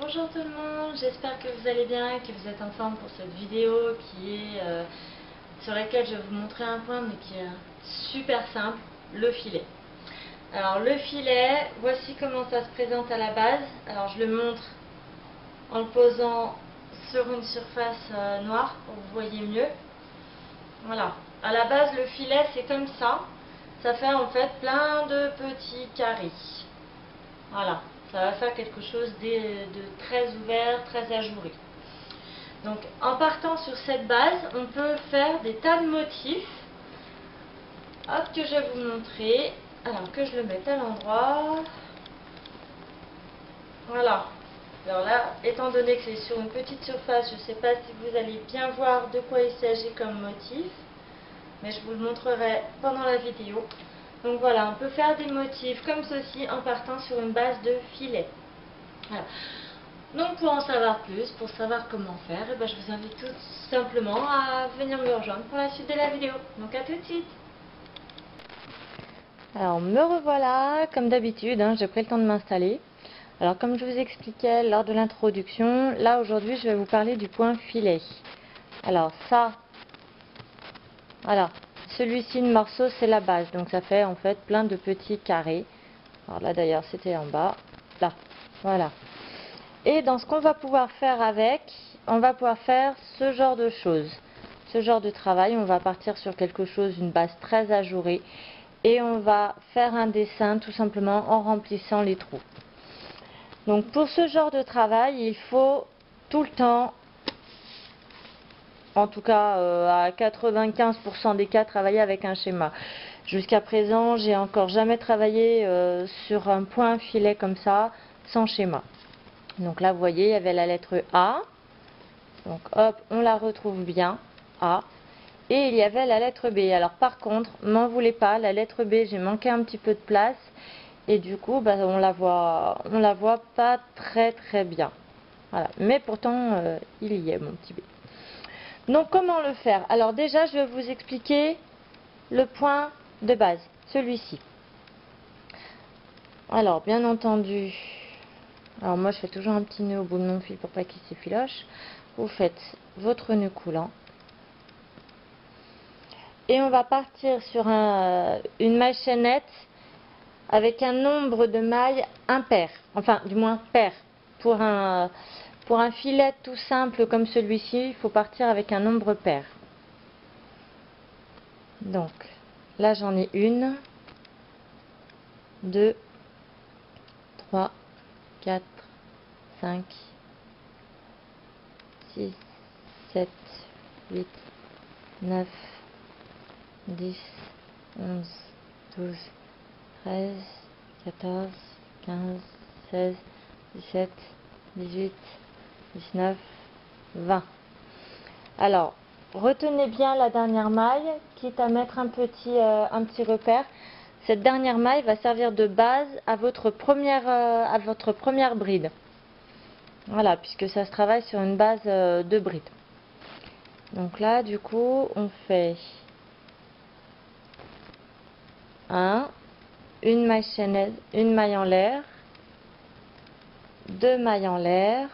Bonjour tout le monde, j'espère que vous allez bien, que vous êtes en forme pour cette vidéo sur laquelle je vais vous montrer un point mais qui est super simple, le filet. Alors le filet, voici comment ça se présente à la base. Alors je le montre en le posant sur une surface noire pour que vous voyez mieux. Voilà, à la base le filet c'est comme ça, ça fait en fait plein de petits carrés. Voilà. Ça va faire quelque chose de très ouvert, très ajouré. Donc en partant sur cette base, on peut faire des tas de motifs. Hop, que je vais vous montrer. Alors que je le mette à l'endroit. Voilà. Alors là, étant donné que c'est sur une petite surface, je ne sais pas si vous allez bien voir de quoi il s'agit comme motif. Mais je vous le montrerai pendant la vidéo. Donc voilà, on peut faire des motifs comme ceci en partant sur une base de filet. Voilà. Donc pour en savoir plus, pour savoir comment faire, je vous invite tout simplement à venir me rejoindre pour la suite de la vidéo. Donc à tout de suite. Alors me revoilà, comme d'habitude, j'ai pris le temps de m'installer. Alors comme je vous expliquais lors de l'introduction, là aujourd'hui je vais vous parler du point filet. Alors ça, voilà, celui-ci de morceau c'est la base, donc ça fait en fait plein de petits carrés. Alors là d'ailleurs c'était en bas, là, voilà. Et dans ce qu'on va pouvoir faire avec, on va pouvoir faire ce genre de choses. Ce genre de travail, on va partir sur quelque chose, une base très ajourée. Et on va faire un dessin tout simplement en remplissant les trous. Donc pour ce genre de travail, il faut tout le temps, en tout cas à 95% des cas, travailler avec un schéma. Jusqu'à présent, j'ai encore jamais travaillé sur un point filet comme ça, sans schéma. Donc là, vous voyez, il y avait la lettre A. Donc hop, on la retrouve bien, A. Et il y avait la lettre B. Alors par contre, m'en voulez pas, la lettre B, j'ai manqué un petit peu de place. Et du coup, on la voit pas très bien. Voilà. Mais pourtant, il y est, mon petit B. Donc comment le faire? Alors déjà, je vais vous expliquer le point de base, celui-ci. Alors, bien entendu... Alors moi je fais toujours un petit nœud au bout de mon fil pour pas qu'il s'effiloche. Vous faites votre nœud coulant. Et on va partir sur une maille chaînette avec un nombre de mailles impair. Enfin du moins pair. Pour un filet tout simple comme celui-ci, il faut partir avec un nombre pair. Donc là j'en ai 1, 2, 3, 4, 5, 6, 7, 8, 9, 10, 11, 12, 13, 14, 15, 16, 17, 18, 19, 20. Alors, retenez bien la dernière maille, quitte à mettre un petit repère. Cette dernière maille va servir de base à votre première bride. Voilà, puisque ça se travaille sur une base de bride. Donc là, du coup, on fait une maille chaînette, une maille en l'air, 2 mailles en l'air,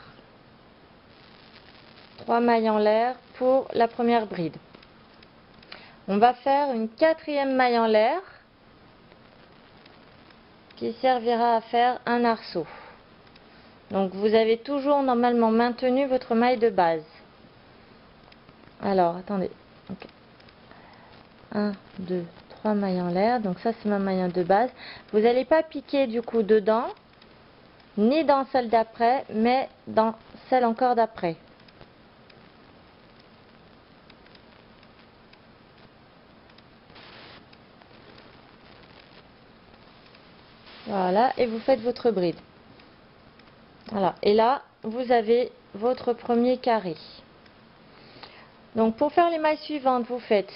3 mailles en l'air pour la première bride. On va faire une 4e maille en l'air qui servira à faire un arceau. Donc vous avez toujours normalement maintenu votre maille de base. Alors attendez, okay. 1, 2, 3 mailles en l'air, donc ça c'est ma maille de base. Vous n'allez pas piquer du coup dedans, ni dans celle d'après, mais dans celle encore d'après. Voilà, et vous faites votre bride. Voilà, et là vous avez votre premier carré. Donc pour faire les mailles suivantes, vous faites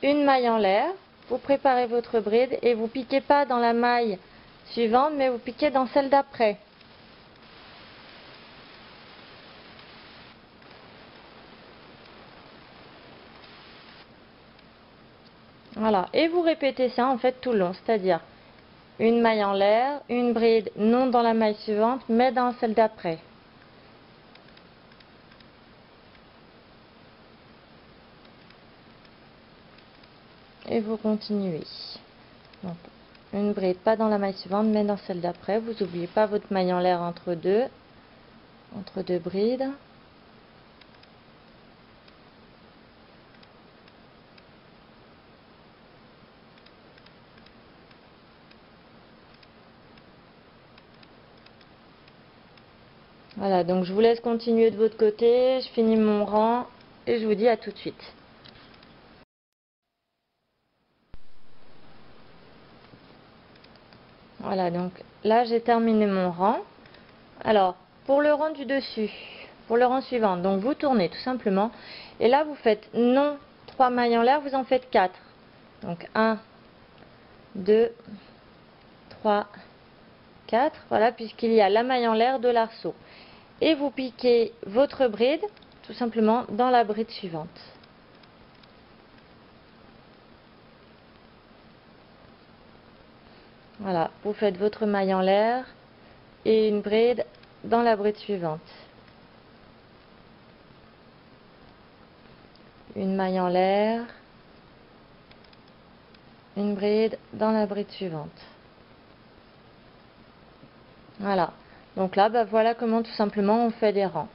une maille en l'air, vous préparez votre bride et vous piquez pas dans la maille suivante, mais vous piquez dans celle d'après. Voilà, et vous répétez ça en fait tout le long, c'est-à-dire une maille en l'air, une bride non dans la maille suivante, mais dans celle d'après. et vous continuez. Donc, une bride pas dans la maille suivante mais dans celle d'après. Vous n'oubliez pas votre maille en l'air entre deux brides. Voilà, donc je vous laisse continuer de votre côté, je finis mon rang et je vous dis à tout de suite. Voilà, donc là j'ai terminé mon rang. Alors, pour le rang du dessus, pour le rang suivant, donc vous tournez tout simplement. Et là vous faites non 3 mailles en l'air, vous en faites 4. Donc 1, 2, 3, 4. Voilà, puisqu'il y a la maille en l'air de l'arceau. Et vous piquez votre bride tout simplement dans la bride suivante. Voilà, vous faites votre maille en l'air et une bride dans la bride suivante. Une maille en l'air, une bride dans la bride suivante. Voilà, donc là, voilà comment tout simplement on fait des rangs.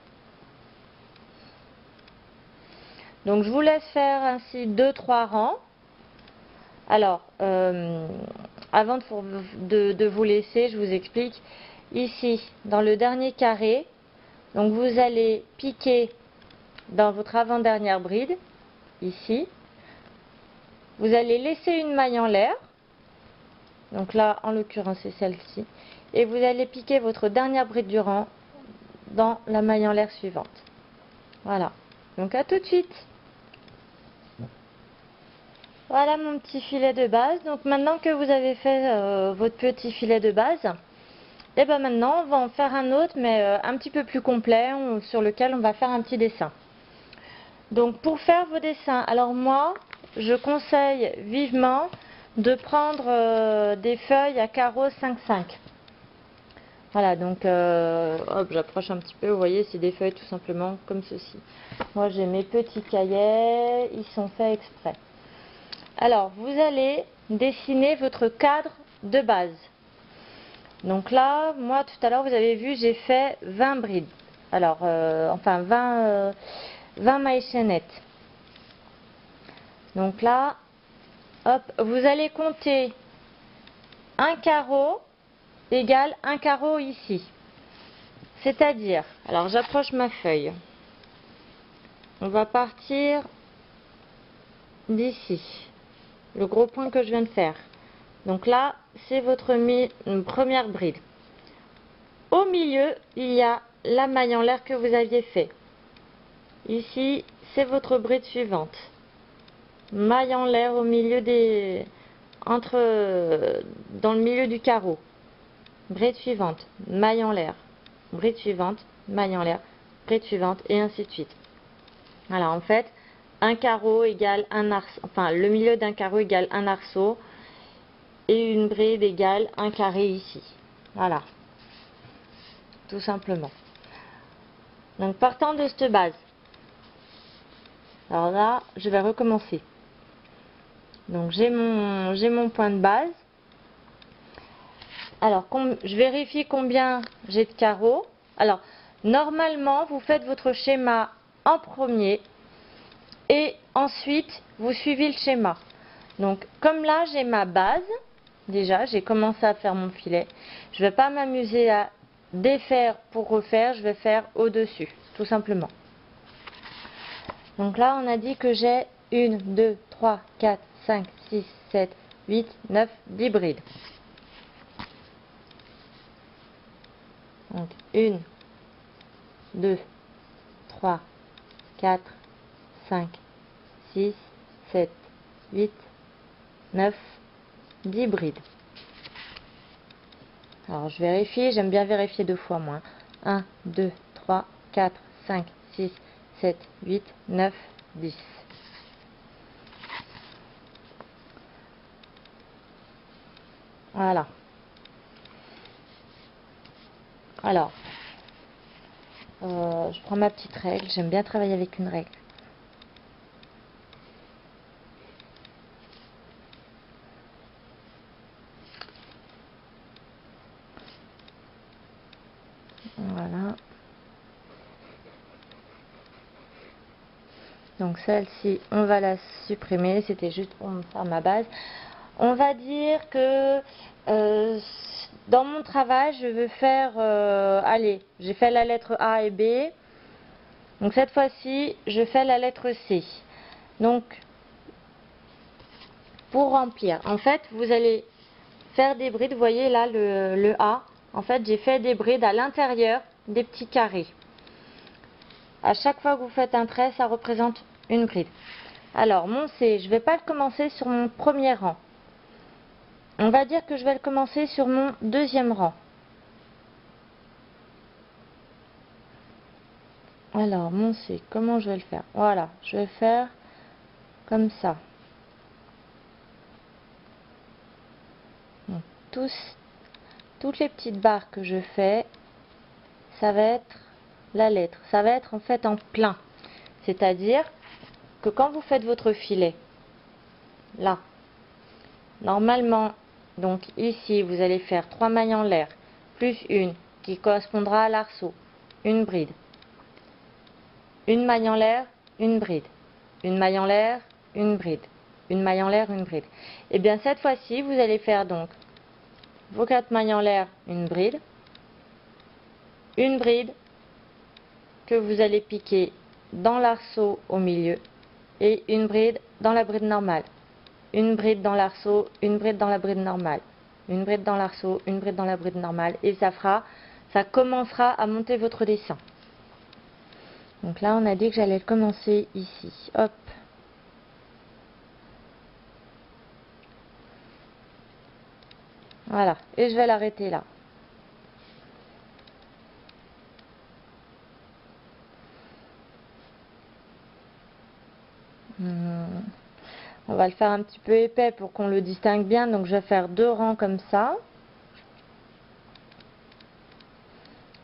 Donc je vous laisse faire ainsi 2-3 rangs. Alors, avant de vous laisser, je vous explique. Ici, dans le dernier carré, donc vous allez piquer dans votre avant-dernière bride, ici. Vous allez laisser une maille en l'air. Donc là, en l'occurrence, c'est celle-ci. Et vous allez piquer votre dernière bride du rang dans la maille en l'air suivante. Voilà. Donc à tout de suite. Voilà mon petit filet de base. Donc maintenant que vous avez fait votre petit filet de base, et ben maintenant on va en faire un autre, mais un petit peu plus complet, sur lequel on va faire un petit dessin. Donc pour faire vos dessins, alors moi je conseille vivement de prendre des feuilles à carreaux 5-5. Voilà, donc hop, j'approche un petit peu, vous voyez, c'est des feuilles tout simplement comme ceci. Moi j'ai mes petits cahiers, ils sont faits exprès. Alors, vous allez dessiner votre cadre de base. Donc là, moi tout à l'heure, vous avez vu, j'ai fait 20 brides. Alors, enfin 20 mailles chaînettes. Donc là, hop, vous allez compter un carreau égale un carreau ici. C'est-à-dire, alors j'approche ma feuille. On va partir d'ici. Le gros point que je viens de faire. Donc là, c'est votre première bride. Au milieu, il y a la maille en l'air que vous aviez fait. Ici, c'est votre bride suivante. Maille en l'air au milieu dans le milieu du carreau. Bride suivante, maille en l'air. Bride suivante, maille en l'air. Bride suivante, et ainsi de suite. Voilà, en fait, un carreau égale un arceau, enfin le milieu d'un carreau égale un arceau et une bride égale un carré ici. Voilà, tout simplement. Donc partant de cette base, alors là je vais recommencer. Donc j'ai mon point de base. Alors je vérifie combien j'ai de carreaux. Alors normalement vous faites votre schéma en premier. Et ensuite, vous suivez le schéma. Donc, comme là, j'ai ma base. Déjà, j'ai commencé à faire mon filet. Je ne vais pas m'amuser à défaire pour refaire. Je vais faire au-dessus, tout simplement. Donc là, on a dit que j'ai 1, 2, 3, 4, 5, 6, 7, 8, 9, 10 brides. Donc, 1, 2, 3, 4, 5, 6, 7, 8, 9, 10 brides. Alors je vérifie, j'aime bien vérifier 2 fois moins. 1, 2, 3, 4, 5, 6, 7, 8, 9, 10. Voilà. Alors, je prends ma petite règle, j'aime bien travailler avec une règle. Donc celle-ci, on va la supprimer. C'était juste pour me faire ma base. On va dire que dans mon travail, je veux faire... allez, j'ai fait la lettre A et B. Donc cette fois-ci, je fais la lettre C. Donc, pour remplir, en fait, vous allez faire des brides. Vous voyez là le A. En fait, j'ai fait des brides à l'intérieur des petits carrés. À chaque fois que vous faites un trait, ça représente une bride. Alors, mon C, je ne vais pas le commencer sur mon premier rang. On va dire que je vais le commencer sur mon deuxième rang. Alors, mon C, comment je vais le faire? Voilà, je vais le faire comme ça. Donc, toutes les petites barres que je fais, ça va être la lettre. Ça va être en fait en plein. C'est-à-dire que quand vous faites votre filet, là, normalement, donc ici, vous allez faire 3 mailles en l'air, plus une qui correspondra à l'arceau, une bride. Une maille en l'air, une bride. Une maille en l'air, une bride. Une maille en l'air, une bride. Et bien cette fois-ci, vous allez faire donc vos 4 mailles en l'air, une bride que vous allez piquer dans l'arceau au milieu et une bride dans la bride normale. Une bride dans l'arceau, une bride dans la bride normale. Une bride dans l'arceau, une bride dans la bride normale. Et ça commencera à monter votre dessin. Donc là, on a dit que j'allais commencer ici. Hop. Voilà. Et je vais l'arrêter là. On va le faire un petit peu épais pour qu'on le distingue bien. Donc je vais faire 2 rangs comme ça.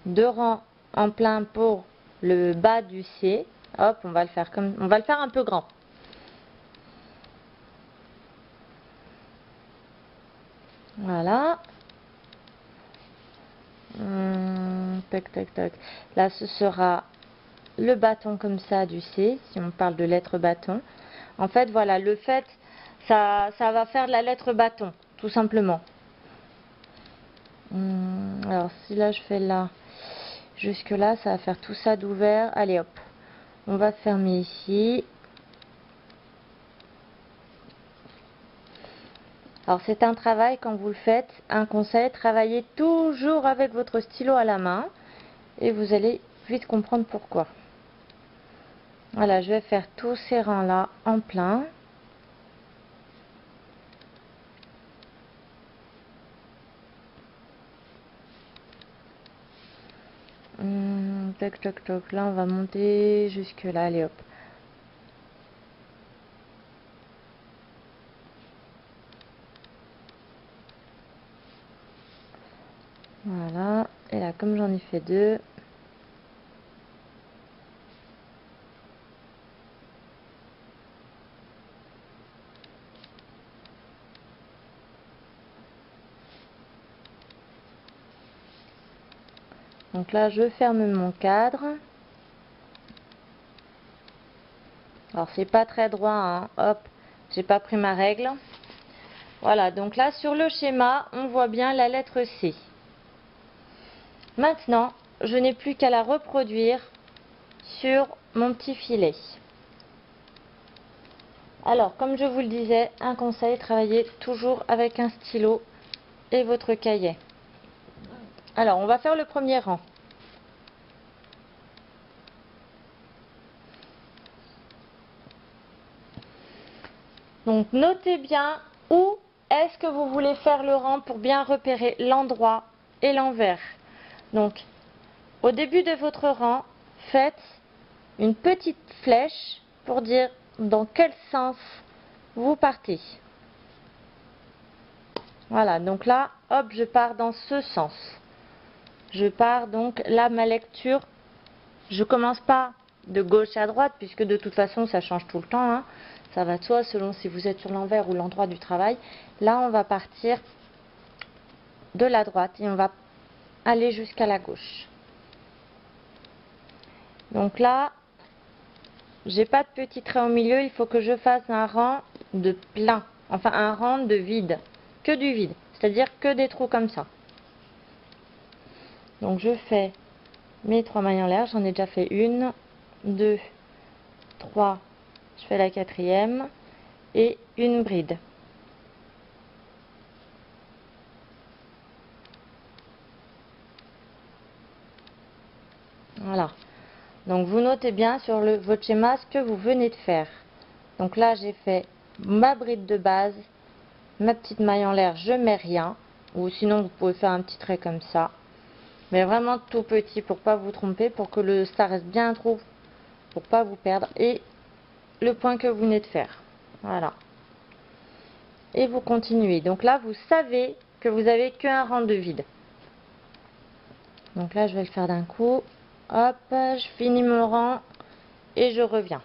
2 rangs en plein pour le bas du C. Hop, on va le faire un peu grand. Voilà. Tac, tac, tac. Là, ce sera le bâton comme ça du C, si on parle de lettre bâton. En fait, voilà, ça va faire la lettre bâton, tout simplement. Alors, si là, je fais là, jusque là, ça va faire tout ça d'ouvert. Allez, hop, on va fermer ici. Alors, c'est un travail, quand vous le faites, un conseil, travaillez toujours avec votre stylo à la main. Et vous allez vite comprendre pourquoi. Voilà, je vais faire tous ces rangs-là en plein. Toc, toc, toc. Là, on va monter jusque là. Allez, hop. Voilà. Et là, comme j'en ai fait 2, donc là, je ferme mon cadre. Alors, c'est pas très droit, hein. Hop, j'ai pas pris ma règle. Voilà, donc là, sur le schéma, on voit bien la lettre C. Maintenant, je n'ai plus qu'à la reproduire sur mon petit filet. Alors, comme je vous le disais, un conseil, travaillez toujours avec un stylo et votre cahier. Alors, on va faire le premier rang. Donc, notez bien où est-ce que vous voulez faire le rang pour bien repérer l'endroit et l'envers. Donc, au début de votre rang, faites une petite flèche pour dire dans quel sens vous partez. Voilà, donc là, hop, je pars dans ce sens. Je pars donc, là, ma lecture, je commence pas de gauche à droite, puisque de toute façon, ça change tout le temps, hein. Ça va de soi, selon si vous êtes sur l'envers ou l'endroit du travail. Là, on va partir de la droite et on va aller jusqu'à la gauche. Donc là, j'ai pas de petit trait au milieu, il faut que je fasse un rang de plein, enfin un rang de vide, que du vide, c'est-à-dire que des trous comme ça. Donc je fais mes 3 mailles en l'air, j'en ai déjà fait une, 2, 3, je fais la quatrième et une bride. Voilà. Donc vous notez bien sur votre schéma ce que vous venez de faire. Donc là j'ai fait ma bride de base, ma petite maille en l'air, je mets rien. Ou sinon vous pouvez faire un petit trait comme ça. Mais vraiment tout petit pour pas vous tromper, pour que ça reste bien un trou, pour pas vous perdre. Et le point que vous venez de faire. Voilà. Et vous continuez. Donc là vous savez que vous avez qu'un rang de vide. Donc là je vais le faire d'un coup. Hop, je finis mon rang et je reviens.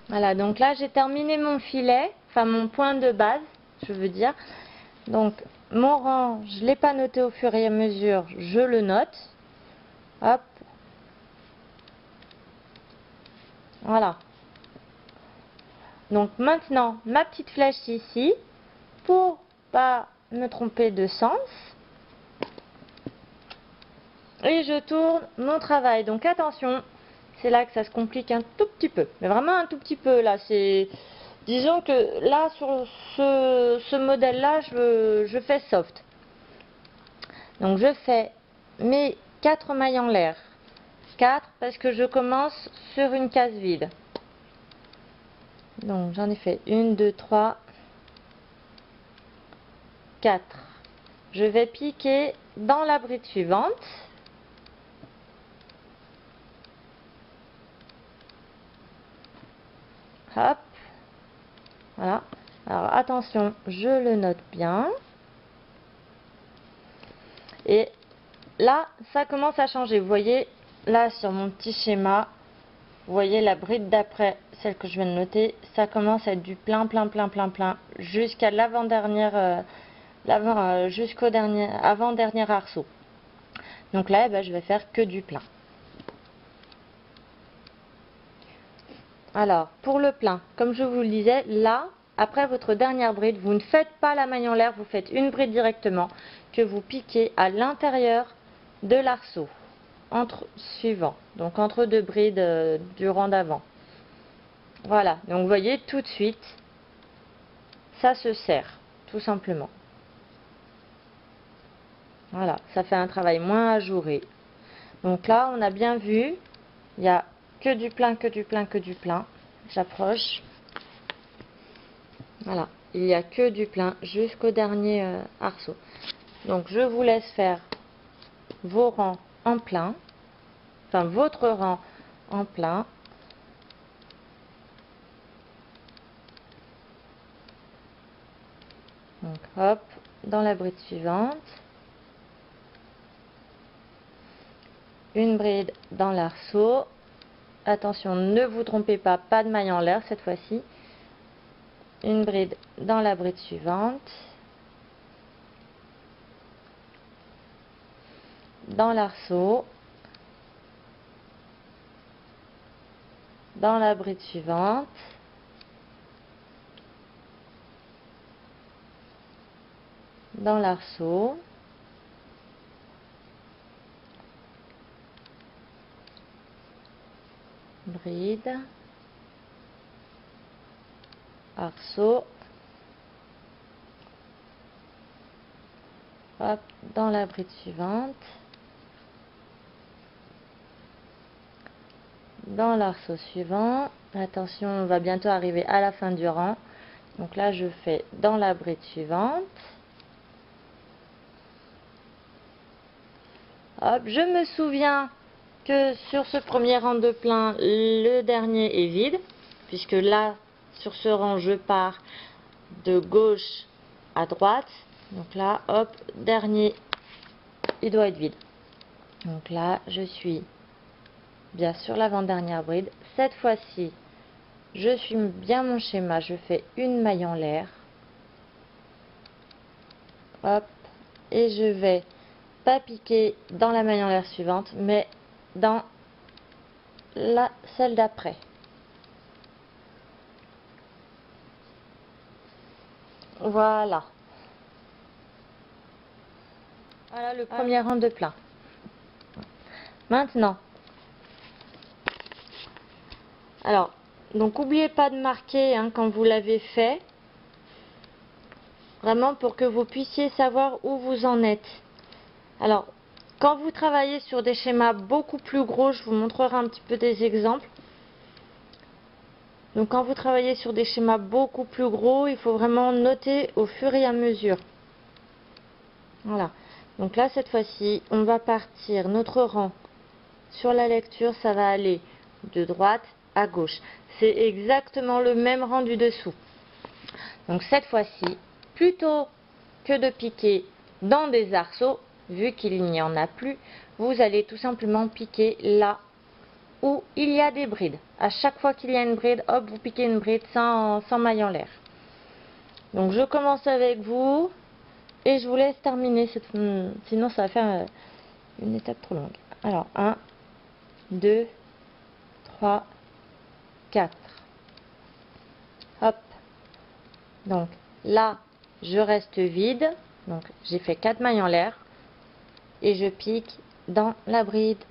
Voilà, donc là j'ai terminé mon filet, enfin mon point de base, je veux dire. Donc mon rang, je ne l'ai pas noté au fur et à mesure, je le note. Hop. Voilà. Donc maintenant, ma petite flèche ici, pour pas me tromper de sens. Et je tourne mon travail. Donc attention, c'est là que ça se complique un tout petit peu. Mais vraiment un tout petit peu là, c'est... Disons que là, sur ce modèle-là, je fais soft. Donc je fais mes 4 mailles en l'air. 4 parce que je commence sur une case vide. Donc j'en ai fait 1, 2, 3, 4. Je vais piquer dans la bride suivante. Hop. Voilà. Alors attention, je le note bien. Et là, ça commence à changer. Vous voyez, là sur mon petit schéma, vous voyez la bride d'après, celle que je viens de noter, ça commence à être du plein, plein, plein, plein, plein, jusqu'à l'avant-dernière, jusqu'au dernier, avant-dernier arceau. Donc là, eh ben, je vais faire que du plein. Alors, pour le plein, comme je vous le disais, là, après votre dernière bride, vous ne faites pas la maille en l'air, vous faites une bride directement que vous piquez à l'intérieur de l'arceau, suivant, donc entre deux brides du rang d'avant. Voilà, donc vous voyez tout de suite, ça se serre, tout simplement. Voilà, ça fait un travail moins ajouré. Donc là, on a bien vu, il n'y a que du plein, que du plein, que du plein. J'approche. Voilà, il n'y a que du plein jusqu'au dernier arceau. Donc je vous laisse faire vos rangs en plein, enfin votre rang en plein. Donc hop, dans la bride suivante. Une bride dans l'arceau. Attention, ne vous trompez pas, pas de maille en l'air cette fois-ci. Une bride dans la bride suivante. Dans l'arceau. Dans la bride suivante. Dans l'arceau. Bride. Arceau. Hop, dans la bride suivante. Dans l'arceau suivant. Attention, on va bientôt arriver à la fin du rang. Donc là, je fais dans la bride suivante. Hop, je me souviens que sur ce premier rang de plein, le dernier est vide, puisque là, sur ce rang, je pars de gauche à droite. Donc là, hop, dernier, il doit être vide. Donc là, je suis bien sur l'avant-dernière bride. Cette fois-ci, je suis bien mon schéma, je fais une maille en l'air. Hop, et je vais pas piquer dans la maille en l'air suivante, mais dans celle d'après. Voilà. Voilà le premier rang de plein. Maintenant, alors, donc n'oubliez pas de marquer hein, quand vous l'avez fait, vraiment pour que vous puissiez savoir où vous en êtes. Alors, quand vous travaillez sur des schémas beaucoup plus gros, je vous montrerai un petit peu des exemples. Donc quand vous travaillez sur des schémas beaucoup plus gros, il faut vraiment noter au fur et à mesure. Voilà. Donc là, cette fois-ci, on va partir notre rang sur la lecture, ça va aller de droite à gauche. C'est exactement le même rang du dessous. Donc cette fois-ci, plutôt que de piquer dans des arceaux, vu qu'il n'y en a plus, vous allez tout simplement piquer là où il y a des brides. À chaque fois qu'il y a une bride, hop, vous piquez une bride sans maille en l'air. Donc je commence avec vous et je vous laisse terminer, sinon ça va faire une étape trop longue. Alors 1, 2, 3, 4. Hop. Donc là, je reste vide. Donc j'ai fait 4 mailles en l'air et je pique dans la bride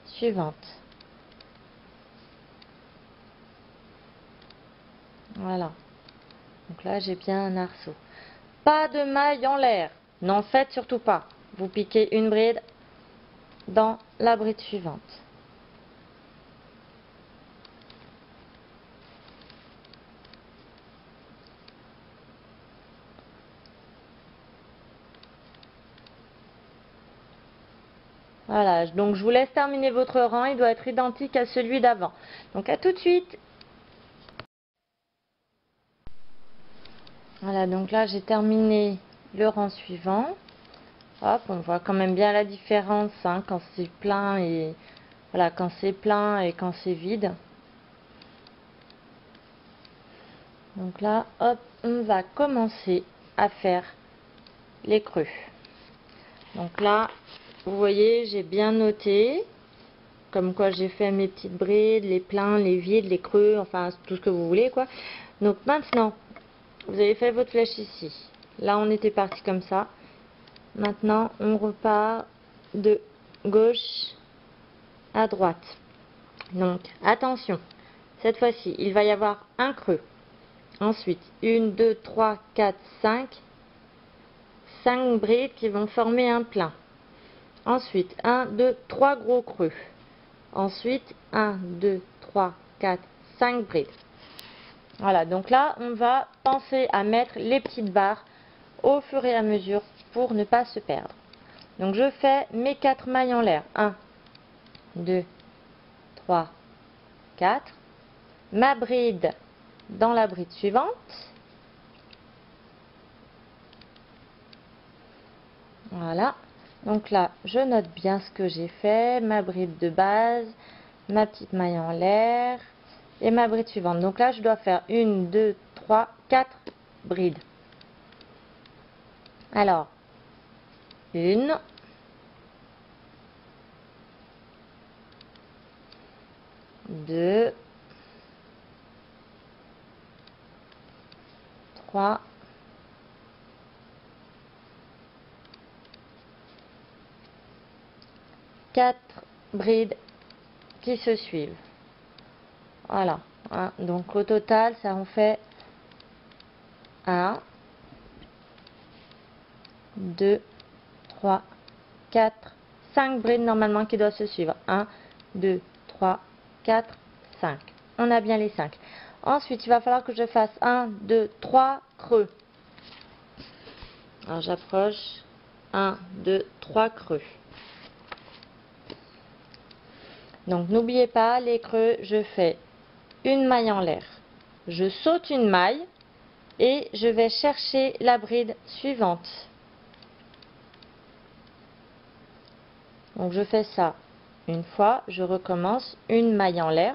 suivante. Voilà. Donc là, j'ai bien un arceau. Pas de maille en l'air. N'en faites surtout pas. Vous piquez une bride dans la bride suivante. Voilà, donc je vous laisse terminer votre rang. Il doit être identique à celui d'avant. Donc à tout de suite. Voilà, donc là j'ai terminé le rang suivant. Hop, on voit quand même bien la différence hein, quand c'est plein et voilà, quand c'est plein et quand c'est vide. Donc là, hop, on va commencer à faire les creux. Donc là, vous voyez, j'ai bien noté, comme quoi j'ai fait mes petites brides, les pleins, les vides, les creux, enfin tout ce que vous voulez quoi. Donc maintenant, vous avez fait votre flèche ici. Là, on était parti comme ça. Maintenant, on repart de gauche à droite. Donc, attention, cette fois-ci, il va y avoir un creux. Ensuite, 1, 2, 3, 4, 5. 5 brides qui vont former un plein. Ensuite, 1, 2, 3 gros creux. Ensuite, 1, 2, 3, 4, 5 brides. Voilà, donc là, on va penser à mettre les petites barres au fur et à mesure pour ne pas se perdre. Donc, je fais mes 4 mailles en l'air. 1, 2, 3, 4. Ma bride dans la bride suivante. Voilà. Donc là, je note bien ce que j'ai fait. Ma bride de base, ma petite maille en l'air et ma bride suivante. Donc là, je dois faire 1, 2, 3, 4 brides. Alors, 1, 2, 3, 4 brides qui se suivent. Voilà. Hein. Donc au total, ça en fait 1, 2, 3, 4, 5 brides normalement qui doivent se suivre. 1, 2, 3, 4, 5. On a bien les 5. Ensuite, il va falloir que je fasse 1, 2, 3 creux. Alors j'approche. 1, 2, 3 creux. Donc n'oubliez pas, les creux, je fais une maille en l'air. Je saute une maille et je vais chercher la bride suivante. Donc je fais ça une fois, je recommence une maille en l'air,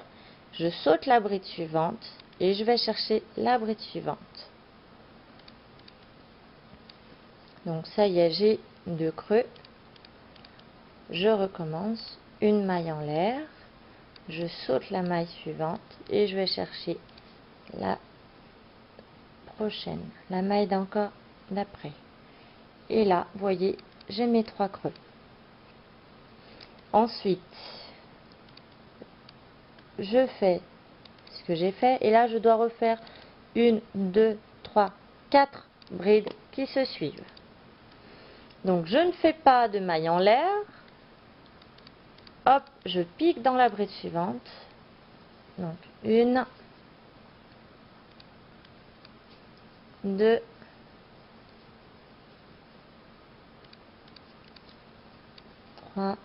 je saute la bride suivante et je vais chercher la bride suivante. Donc ça y est, j'ai 2 creux. Je recommence une maille en l'air, je saute la maille suivante et je vais chercher la prochaine, la maille d'encore d'après. Et là, vous voyez, j'ai mes 3 creux. Ensuite, je fais ce que j'ai fait et là, je dois refaire 1, 2, 3, 4 brides qui se suivent. Donc, je ne fais pas de maille en l'air. Hop, je pique dans la bride suivante. Donc, 1, 2, 3,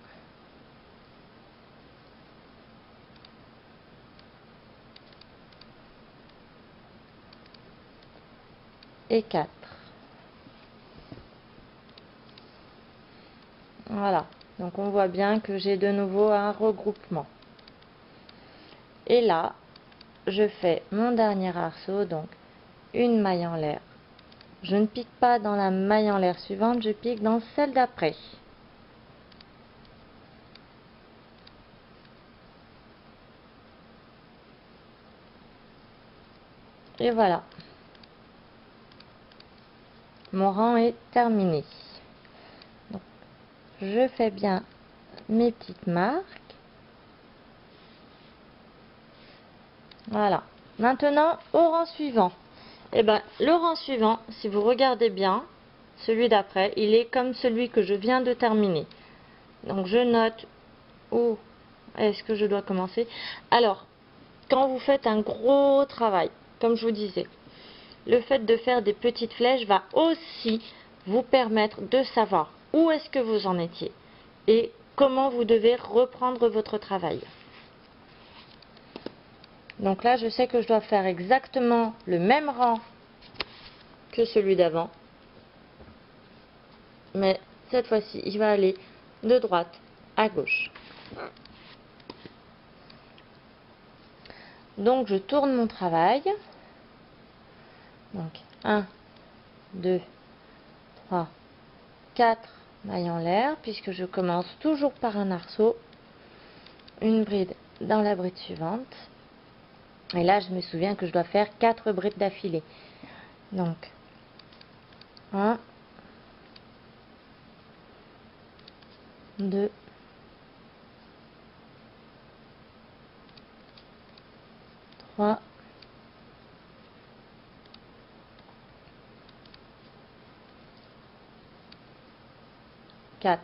et 4. Voilà, donc on voit bien que j'ai de nouveau un regroupement. Et là, je fais mon dernier arceau, donc une maille en l'air. Je ne pique pas dans la maille en l'air suivante, je pique dans celle d'après. Et voilà. Mon rang est terminé. Donc, je fais bien mes petites marques. Voilà. Maintenant, au rang suivant. Et ben, le rang suivant, si vous regardez bien, celui d'après, il est comme celui que je viens de terminer. Donc, je note où est-ce que je dois commencer. Alors, quand vous faites un gros travail, comme je vous disais, le fait de faire des petites flèches va aussi vous permettre de savoir où est-ce que vous en étiez et comment vous devez reprendre votre travail. Donc là, je sais que je dois faire exactement le même rang que celui d'avant. Mais cette fois-ci, il va aller de droite à gauche. Donc, je tourne mon travail. Donc, 1, 2, 3, 4 mailles en l'air, puisque je commence toujours par un arceau. Une bride dans la bride suivante. Et là, je me souviens que je dois faire 4 brides d'affilée. Donc, 1, 2, 3, 4.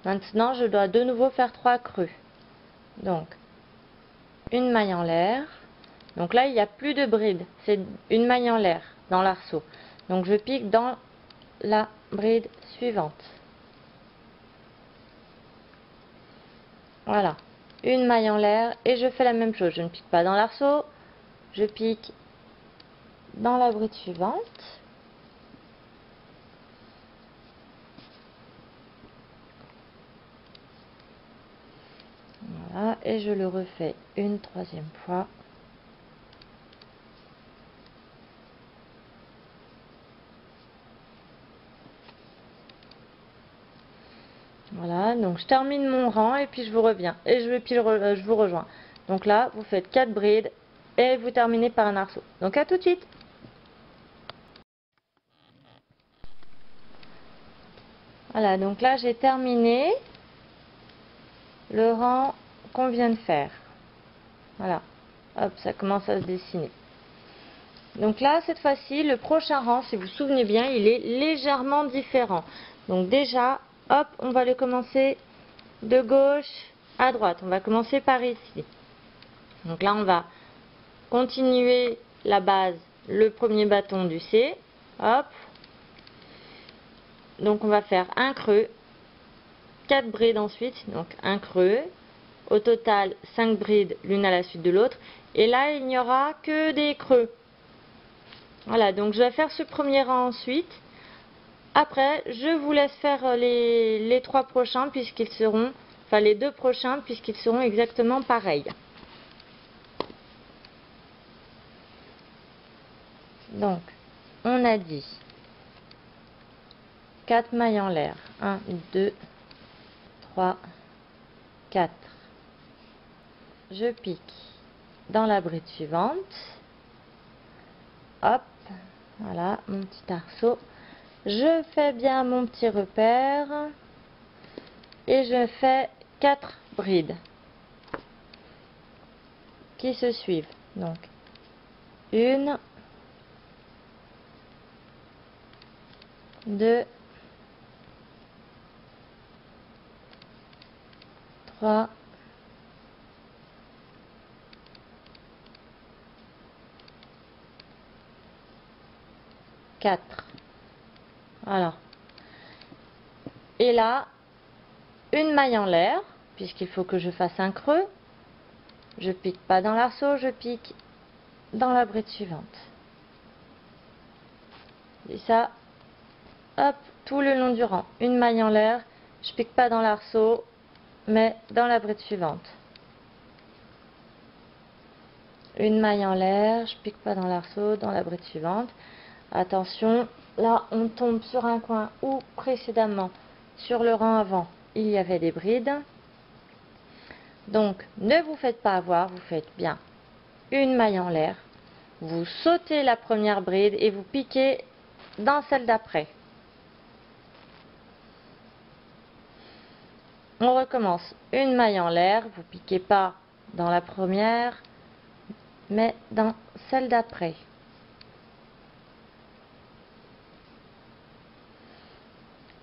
Maintenant, je dois de nouveau faire 3 creux. Donc, une maille en l'air. Donc là, il n'y a plus de bride. C'est une maille en l'air dans l'arceau. Donc, je pique dans la bride suivante. Voilà. Une maille en l'air et je fais la même chose. Je ne pique pas dans l'arceau. Je pique dans la bride suivante. Voilà. Et je le refais une troisième fois. Voilà, donc je termine mon rang et puis je vous reviens. Et je vous rejoins. Donc là, vous faites 4 brides et vous terminez par un arceau. Donc à tout de suite. Voilà, donc là j'ai terminé le rang qu'on vient de faire. Voilà, hop, ça commence à se dessiner. Donc là, cette fois-ci, le prochain rang, si vous vous souvenez bien, il est légèrement différent. Donc déjà, hop, on va le commencer de gauche à droite. On va commencer par ici. Donc là, on va continuer la base, le premier bâton du C. Hop. Donc on va faire un creux, 4 brides ensuite, donc un creux. Au total, 5 brides l'une à la suite de l'autre. Et là, il n'y aura que des creux. Voilà, donc je vais faire ce premier rang ensuite. Après, je vous laisse faire les 3 prochains puisqu'ils seront, enfin les 2 prochains puisqu'ils seront exactement pareils. Donc, on a dit 4 mailles en l'air. 1, 2, 3, 4. je pique dans la bride suivante. Hop, voilà mon petit arceau. Je fais bien mon petit repère et je fais 4 brides qui se suivent. Donc, 1, 2, 3, 4. Voilà. Et là, une maille en l'air, puisqu'il faut que je fasse un creux. Je pique pas dans l'arceau, je pique dans la bride suivante. Et ça, hop, tout le long du rang. Une maille en l'air, je pique pas dans l'arceau, mais dans la bride suivante. Une maille en l'air, je pique pas dans l'arceau, dans la bride suivante. Attention, là on tombe sur un coin où précédemment, sur le rang avant, il y avait des brides. Donc, ne vous faites pas avoir, vous faites bien une maille en l'air. Vous sautez la première bride et vous piquez dans celle d'après. On recommence. Une maille en l'air, vous piquez pas dans la première, mais dans celle d'après.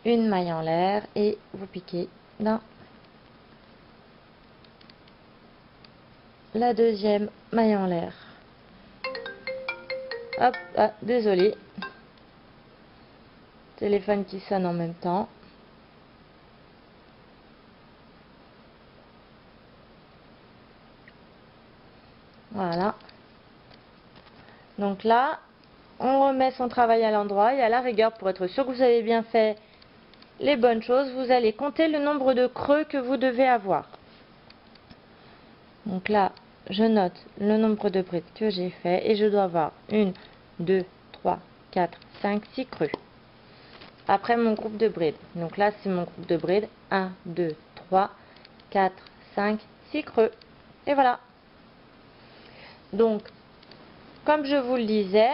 Une maille en l'air et vous piquez dans la deuxième maille en l'air. Hop, ah, désolé. Téléphone qui sonne en même temps. Voilà. Donc là, on remet son travail à l'endroit et à la rigueur, pour être sûr que vous avez bien fait les bonnes choses, vous allez compter le nombre de creux que vous devez avoir. Donc là, je note le nombre de brides que j'ai fait et je dois avoir 1, 2, 3, 4, 5, 6 creux. Après mon groupe de brides. Donc là, c'est mon groupe de brides. 1, 2, 3, 4, 5, 6 creux. Et voilà. Donc, comme je vous le disais,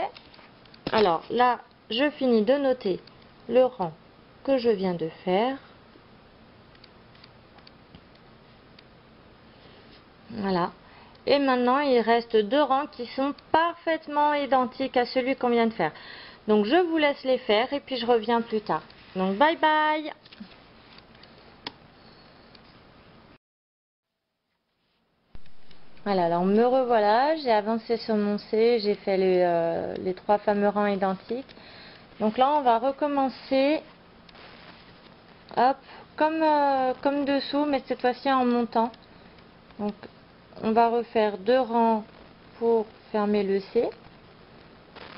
alors là, je finis de noter le rang que je viens de faire. Voilà. Et maintenant, il reste 2 rangs qui sont parfaitement identiques à celui qu'on vient de faire. Donc, je vous laisse les faire et puis je reviens plus tard. Donc, bye bye! Voilà, alors me revoilà, j'ai avancé sur mon C, j'ai fait les 3 fameux rangs identiques. Donc là, on va recommencer, hop, comme dessous, mais cette fois-ci en montant. Donc, on va refaire 2 rangs pour fermer le C.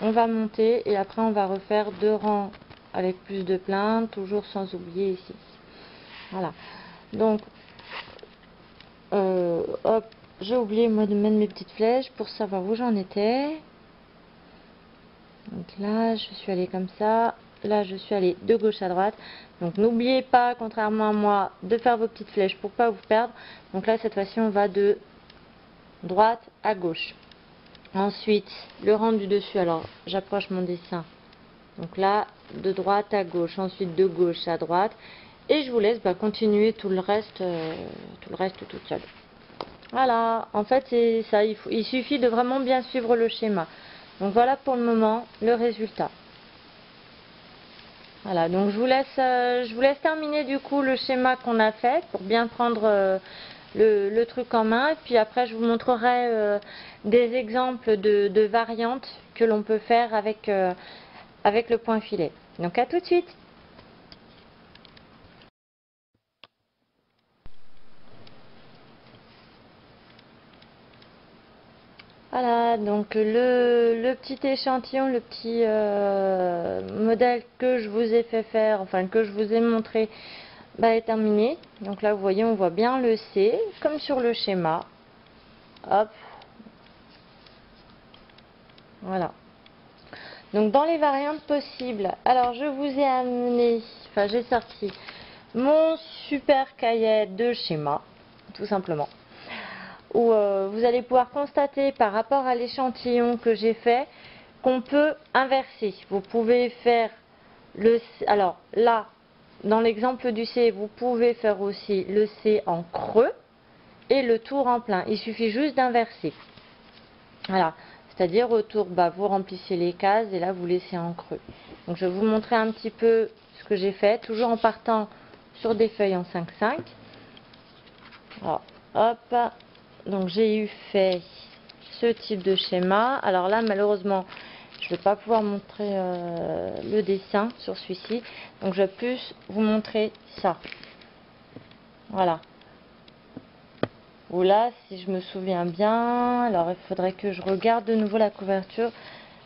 On va monter et après, on va refaire 2 rangs avec plus de plein, toujours sans oublier ici. Voilà. Donc, hop. J'ai oublié moi de mettre mes petites flèches pour savoir où j'en étais. Donc là, je suis allée comme ça. Là, je suis allée de gauche à droite. Donc n'oubliez pas, contrairement à moi, de faire vos petites flèches pour pas vous perdre. Donc là, cette fois-ci, on va de droite à gauche. Ensuite, le rang du dessus. Alors, j'approche mon dessin. Donc là, de droite à gauche. Ensuite, de gauche à droite. Et je vous laisse continuer tout le reste toute seule. Voilà, en fait c'est ça, il suffit de vraiment bien suivre le schéma. Donc voilà pour le moment le résultat. Voilà, donc je vous laisse terminer du coup le schéma qu'on a fait pour bien prendre le truc en main. Et puis après je vous montrerai des exemples de variantes que l'on peut faire avec le point filet. Donc à tout de suite. Voilà, donc le petit échantillon, le petit modèle que je vous ai fait faire, enfin que je vous ai montré, est terminé. Donc là, vous voyez, on voit bien le C, comme sur le schéma. Hop. Voilà. Donc dans les variantes possibles, alors je vous ai amené, enfin j'ai sorti mon super cahier de schéma, tout simplement. où vous allez pouvoir constater par rapport à l'échantillon que j'ai fait qu'on peut inverser. Vous pouvez faire le C, alors là, dans l'exemple du C, vous pouvez faire aussi le C en creux et le tour en plein. Il suffit juste d'inverser. Voilà, c'est-à-dire au tour, vous remplissez les cases et là vous laissez en creux. Donc je vais vous montrer un petit peu ce que j'ai fait, toujours en partant sur des feuilles en 5-5. Alors, hop, donc j'ai eu fait ce type de schéma. Alors là, malheureusement, je ne vais pas pouvoir montrer le dessin sur celui-ci. Donc je vais plus vous montrer ça. Voilà. Ou là, si je me souviens bien, alors il faudrait que je regarde de nouveau la couverture.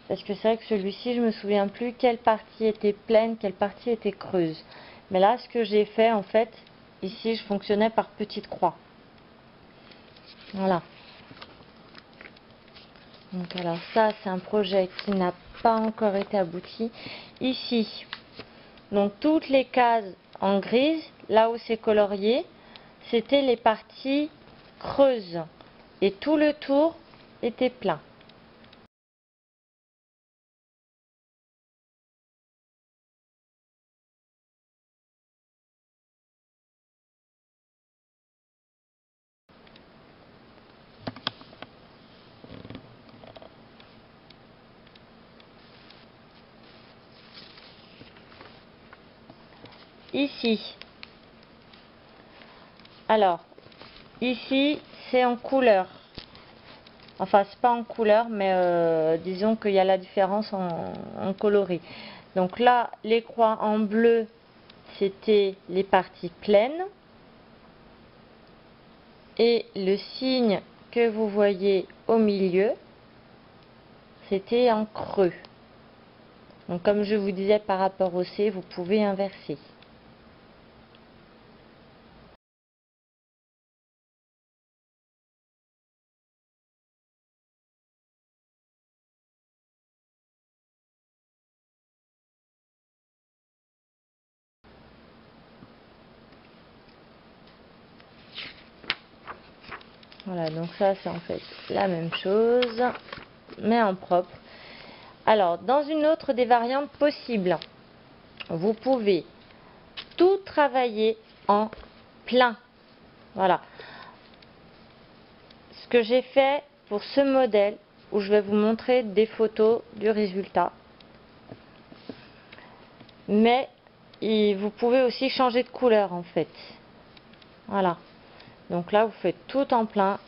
Parce que c'est vrai que celui-ci, je me souviens plus quelle partie était pleine, quelle partie était creuse. Mais là, ce que j'ai fait, en fait, ici, je fonctionnais par petite croix. Voilà. Donc alors ça, c'est un projet qui n'a pas encore été abouti. Ici, donc toutes les cases en grise, là où c'est colorié, c'était les parties creuses. Et tout le tour était plein. Ici, alors, ici, c'est en couleur. Enfin, c'est pas en couleur, mais disons qu'il y a la différence en coloris. Donc là, les croix en bleu, c'était les parties pleines. Et le signe que vous voyez au milieu, c'était en creux. Donc comme je vous disais par rapport au C, vous pouvez inverser. Voilà, donc ça c'est en fait la même chose, mais en propre. Alors, dans une autre des variantes possibles, vous pouvez tout travailler en plein. Voilà. Ce que j'ai fait pour ce modèle, où je vais vous montrer des photos du résultat. Mais vous pouvez aussi changer de couleur en fait. Voilà. Donc là, vous faites tout en plein.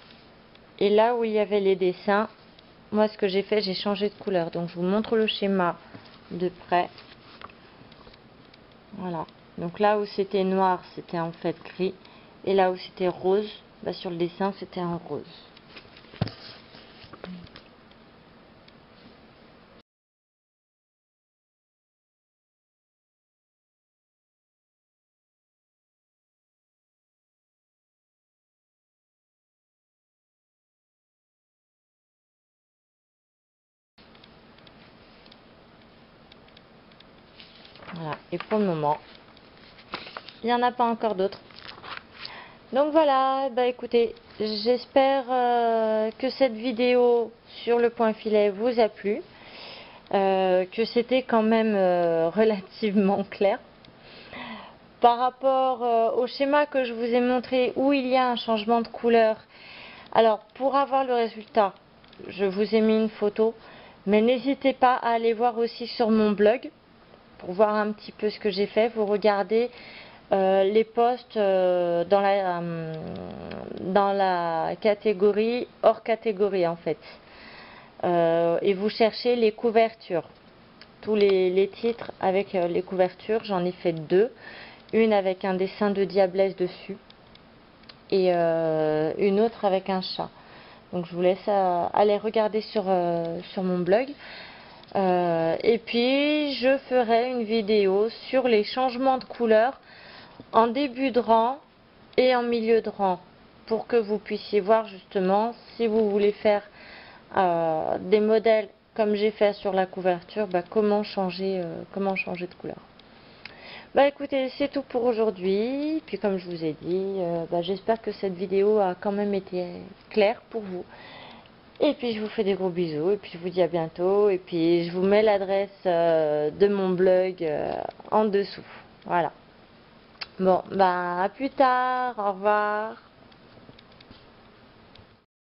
Et là où il y avait les dessins, moi ce que j'ai fait, j'ai changé de couleur. Donc je vous montre le schéma de près. Voilà. Donc là où c'était noir, c'était en fait gris. Et là où c'était rose, sur le dessin, c'était en rose. Voilà. Et pour le moment, il n'y en a pas encore d'autres. Donc voilà, écoutez, j'espère que cette vidéo sur le point filet vous a plu, que c'était quand même relativement clair. Par rapport au schéma que je vous ai montré où il y a un changement de couleur, alors pour avoir le résultat, je vous ai mis une photo, mais n'hésitez pas à aller voir aussi sur mon blog pour voir un petit peu ce que j'ai fait. Vous regardez les posts dans la catégorie hors catégorie en fait, et vous cherchez les couvertures, tous les titres avec les couvertures. J'en ai fait deux, une avec un dessin de diablesse dessus et une autre avec un chat. Donc je vous laisse aller regarder sur mon blog. Et puis je ferai une vidéo sur les changements de couleur en début de rang et en milieu de rang, pour que vous puissiez voir justement si vous voulez faire des modèles comme j'ai fait sur la couverture, comment changer de couleur. Bah écoutez, c'est tout pour aujourd'hui. Puis comme je vous ai dit, j'espère que cette vidéo a quand même été claire pour vous. Et puis je vous fais des gros bisous. Et puis je vous dis à bientôt. Et puis je vous mets l'adresse de mon blog en dessous. Voilà. Bon, bah à plus tard. Au revoir.